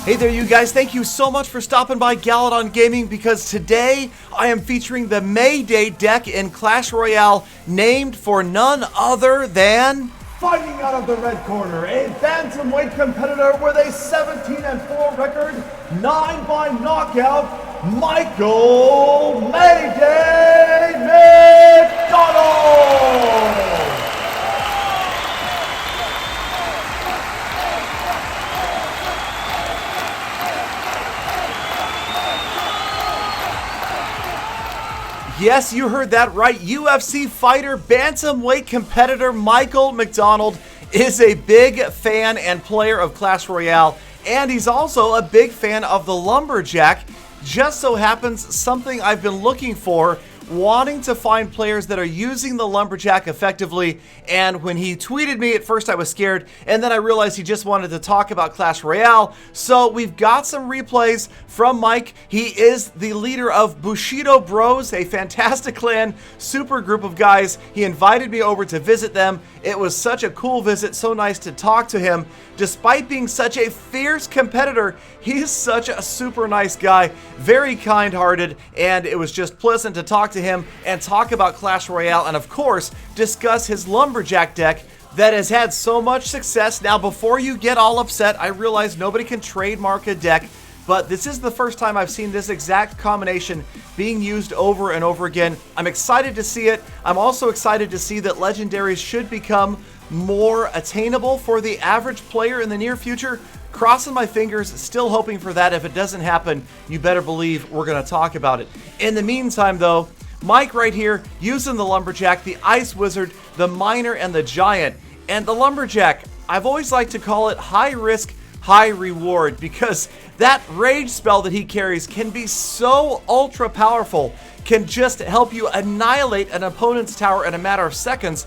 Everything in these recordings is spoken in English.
Hey there, you guys. Thank you so much for stopping by Galadon Gaming, because today I am featuring the Mayday deck in Clash Royale, named for none other than... Fighting out of the red corner, a bantamweight competitor with a 17-4 record, 9 by knockout, Michael Mayday McDonald! Yes, you heard that right. UFC fighter, bantamweight competitor Michael McDonald is a big fan and player of Clash Royale, and he's also a big fan of the Lumberjack. Just so happens something I've been looking for, wanting to find players that are using the Lumberjack effectively. And when he tweeted me, at first I was scared, and then I realized he just wanted to talk about Clash Royale. So we've got some replays from Mike. He is the leader of Bushido Bros, a fantastic clan, super group of guys. He invited me over to visit them. It was such a cool visit, so nice to talk to him. Despite being such a fierce competitor, he's such a super nice guy, very kind-hearted, and it was just pleasant to talk to him and talk about Clash Royale, and of course, discuss his Lumberjack deck that has had so much success. Now, before you get all upset, I realize nobody can trademark a deck, but this is the first time I've seen this exact combination being used over and over again. I'm excited to see it. I'm also excited to see that legendaries should become more attainable for the average player in the near future. Crossing my fingers, still hoping for that. If it doesn't happen, you better believe we're going to talk about it. In the meantime, though, Mike right here using the Lumberjack, the Ice Wizard, the Miner, and the Giant. And the Lumberjack, I've always liked to call it high risk, high reward, because that rage spell that he carries can be so ultra powerful, can just help you annihilate an opponent's tower in a matter of seconds,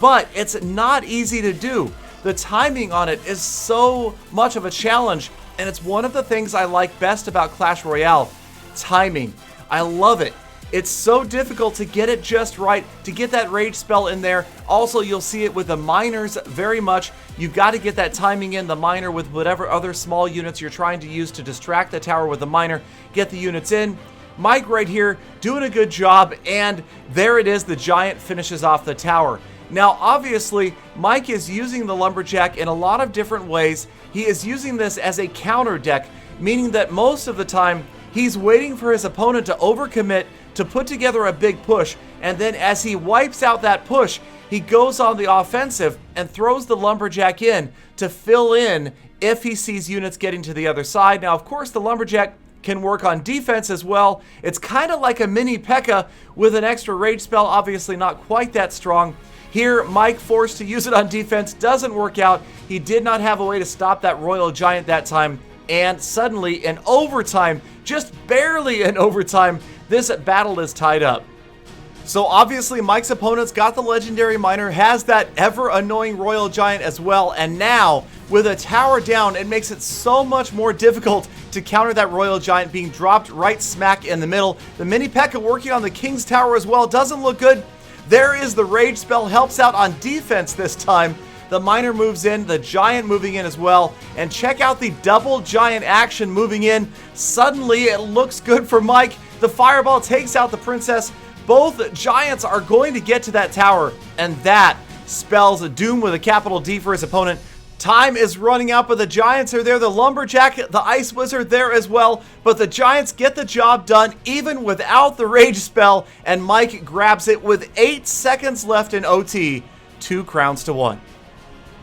but it's not easy to do. The timing on it is so much of a challenge, and it's one of the things I like best about Clash Royale. Timing. I love it. It's so difficult to get it just right, to get that rage spell in there. Also, you'll see it with the miners very much. You've got to get that timing in, the miner with whatever other small units you're trying to use to distract the tower with the miner. Get the units in. Mike right here doing a good job, and there it is. The Giant finishes off the tower. Now, obviously, Mike is using the Lumberjack in a lot of different ways. He is using this as a counter deck, meaning that most of the time, he's waiting for his opponent to overcommit, to put together a big push, and then as he wipes out that push, he goes on the offensive and throws the Lumberjack in to fill in if he sees units getting to the other side. Now, of course, the Lumberjack can work on defense as well. It's kind of like a mini P.E.K.K.A. with an extra rage spell, obviously not quite that strong. Here, Mike forced to use it on defense, doesn't work out. He did not have a way to stop that Royal Giant that time, and suddenly in overtime, just barely in overtime, this battle is tied up. So obviously Mike's opponent's got the Legendary Miner, has that ever annoying Royal Giant as well, and now with a tower down, it makes it so much more difficult to counter that Royal Giant being dropped right smack in the middle. The mini P.E.K.K.A. working on the King's Tower as well, doesn't look good. There is the rage spell, helps out on defense this time. The Miner moves in, the Giant moving in as well, and check out the double Giant action moving in. Suddenly it looks good for Mike. The Fireball takes out the Princess. Both Giants are going to get to that tower, and that spells a doom with a capital D for his opponent. Time is running out, but the Giants are there. The Lumberjack, the Ice Wizard there as well, but the Giants get the job done even without the rage spell, and Mike grabs it with 8 seconds left in OT. 2 crowns to 1.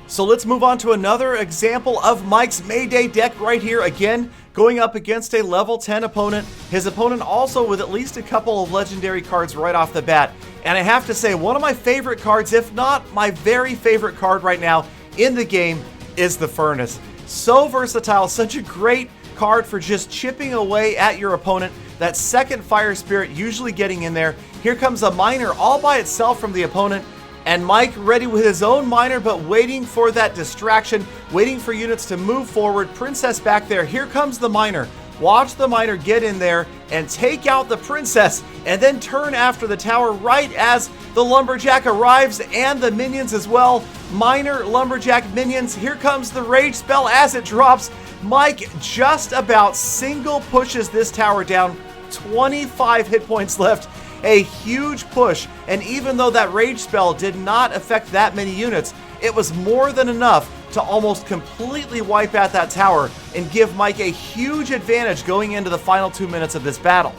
So let's move on to another example of Mike's Mayday deck right here. Again, going up against a level 10 opponent. His opponent also with at least a couple of legendary cards right off the bat. And I have to say, one of my favorite cards, if not my very favorite card right now in the game, is the Furnace. So versatile, such a great card for just chipping away at your opponent. That second Fire Spirit usually getting in there. Here comes a Miner all by itself from the opponent. And Mike ready with his own Miner, but waiting for that distraction, waiting for units to move forward. Princess back there. Here comes the Miner. Watch the miner get in there and take out the princess, and then turn after the tower right as the lumberjack arrives and the minions as well. Miner, lumberjack, minions. Here comes the rage spell as it drops. Mike just about single pushes this tower down. 25 hit points left. A huge push, and even though that rage spell did not affect that many units, it was more than enough to almost completely wipe out that tower and give Mike a huge advantage going into the final 2 minutes of this battle.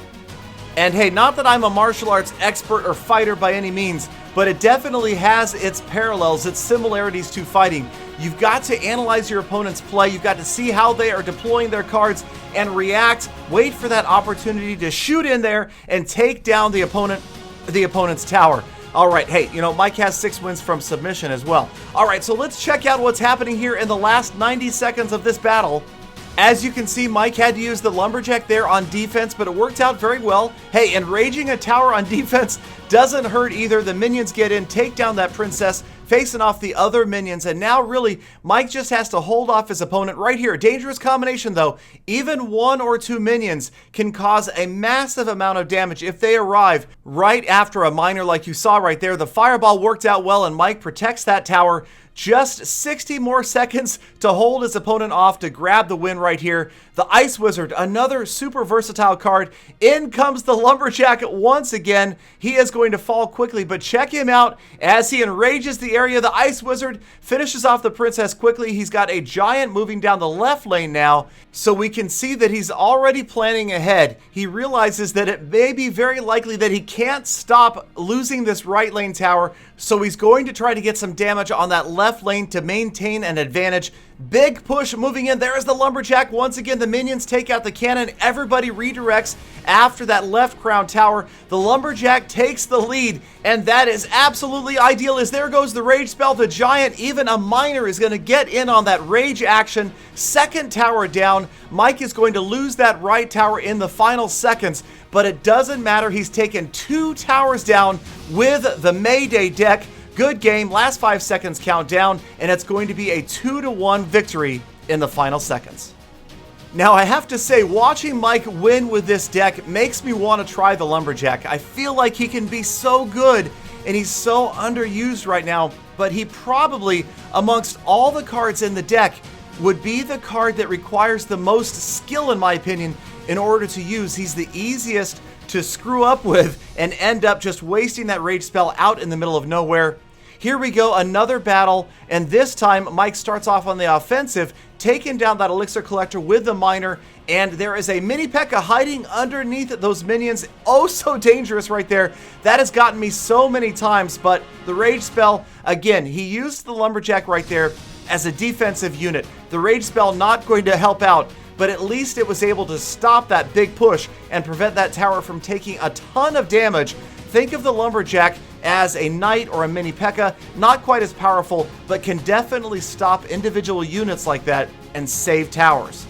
And hey, not that I'm a martial arts expert or fighter by any means, but it definitely has its parallels, its similarities to fighting. You've got to analyze your opponent's play, you've got to see how they are deploying their cards and react, wait for that opportunity to shoot in there and take down the opponent's tower. All right, hey, you know, Mike has 6 wins from submission as well. All right, so let's check out what's happening here in the last 90 seconds of this battle. As you can see, Mike had to use the lumberjack there on defense, but it worked out very well. Hey, and raging a tower on defense doesn't hurt either. The minions get in, take down that princess, facing off the other minions, and now really, Mike just has to hold off his opponent right here. Dangerous combination though. Even 1 or 2 minions can cause a massive amount of damage if they arrive right after a miner like you saw right there. The fireball worked out well, and Mike protects that tower. Just 60 more seconds to hold his opponent off to grab the win right here. The Ice Wizard, another super versatile card. In comes the Lumberjack once again. He is going to fall quickly, but check him out as he enrages the area. The Ice Wizard finishes off the princess quickly. He's got a giant moving down the left lane now, so we can see that he's already planning ahead. He realizes that it may be very likely that he can't stop losing this right lane tower, so he's going to try to get some damage on that left lane to maintain an advantage. Big push moving in. There is the Lumberjack. Once again, the minions take out the cannon. Everybody redirects after that left crown tower. The Lumberjack takes the lead, and that is absolutely ideal as there goes the rage spell. The giant, even a miner, is going to get in on that rage action. Second tower down. Mike is going to lose that right tower in the final seconds, but it doesn't matter. He's taken 2 towers down with the Mayday deck. Good game, last 5 seconds countdown, and it's going to be a 2-1 victory in the final seconds. Now, I have to say, watching Mike win with this deck makes me want to try the Lumberjack. I feel like he can be so good, and he's so underused right now, but he probably, amongst all the cards in the deck, would be the card that requires the most skill, in my opinion, in order to use. He's the easiest to screw up with and end up just wasting that rage spell out in the middle of nowhere. Here we go, another battle, and this time Mike starts off on the offensive, taking down that elixir collector with the miner, and there is a mini P.E.K.K.A hiding underneath those minions. Oh, so dangerous right there. That has gotten me so many times, but the rage spell, again, he used the lumberjack right there as a defensive unit. The rage spell not going to help out, but at least it was able to stop that big push and prevent that tower from taking a ton of damage. Think of the lumberjack as a knight or a mini P.E.K.K.A, not quite as powerful, but can definitely stop individual units like that and save towers.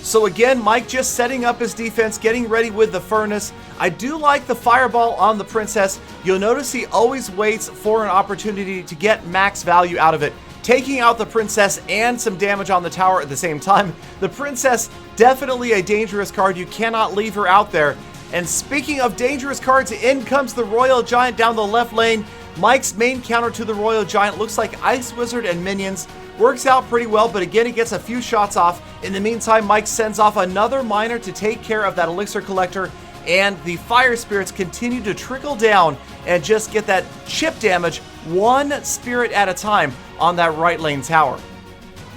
So again, Mike just setting up his defense, getting ready with the furnace. I do like the fireball on the princess. You'll notice he always waits for an opportunity to get max value out of it, taking out the princess and some damage on the tower at the same time. The princess, definitely a dangerous card. You cannot leave her out there. And speaking of dangerous cards, in comes the Royal Giant down the left lane. Mike's main counter to the Royal Giant looks like Ice Wizard and minions. Works out pretty well, but again, he gets a few shots off. In the meantime, Mike sends off another miner to take care of that elixir collector, and the fire spirits continue to trickle down and just get that chip damage 1 spirit at a time on that right lane tower.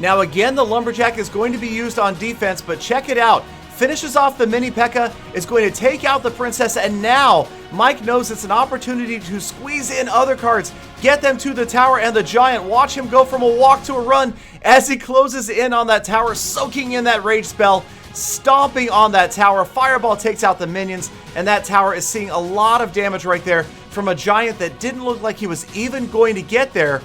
Now again, the lumberjack is going to be used on defense, but check it out. Finishes off the mini P.E.K.K.A, is going to take out the princess, and now Mike knows it's an opportunity to squeeze in other cards, get them to the tower, and the giant, watch him go from a walk to a run as he closes in on that tower, soaking in that rage spell, stomping on that tower. Fireball takes out the minions, and that tower is seeing a lot of damage right there from a giant that didn't look like he was even going to get there.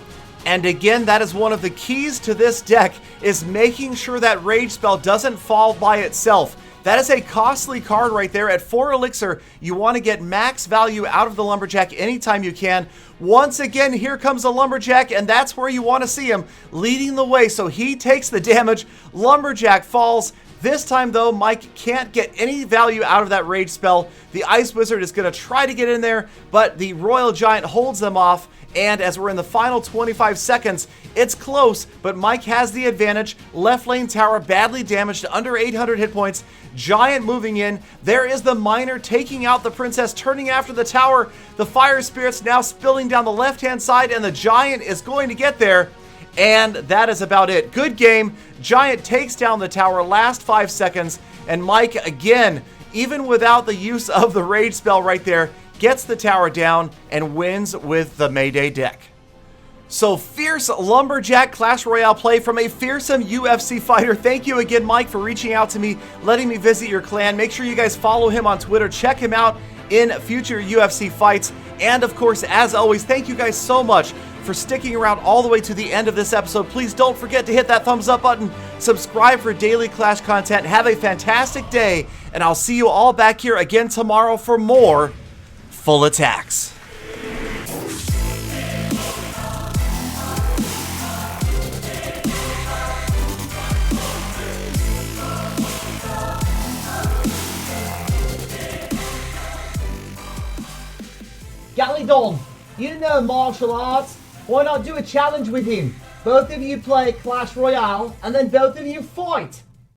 And again, that is one of the keys to this deck, is making sure that rage spell doesn't fall by itself. That is a costly card right there. At 4 elixir, you want to get max value out of the lumberjack anytime you can. Once again, here comes the lumberjack, and that's where you want to see him, leading the way. So he takes the damage. Lumberjack falls. This time though, Mike can't get any value out of that rage spell. The Ice Wizard is going to try to get in there, but the Royal Giant holds them off. And as we're in the final 25 seconds, it's close, but Mike has the advantage. Left lane tower badly damaged, under 800 hit points. Giant moving in. There is the Miner taking out the Princess, turning after the tower. The Fire Spirit's now spilling down the left-hand side, and the Giant is going to get there. And that is about it. Good game. Giant takes down the tower, last 5 seconds. And Mike, again, even without the use of the Rage spell right there, gets the tower down and wins with the Mayday deck. So fierce Lumberjack Clash Royale play from a fearsome UFC fighter. Thank you again, Mike, for reaching out to me, letting me visit your clan. Make sure you guys follow him on Twitter. Check him out in future UFC fights. And of course, as always, thank you guys so much for sticking around all the way to the end of this episode. Please don't forget to hit that thumbs up button, subscribe for daily Clash content. Have a fantastic day, and I'll see you all back here again tomorrow for more Full Attacks. Galidon, you know martial arts. Why not do a challenge with him? Both of you play Clash Royale, and then both of you fight.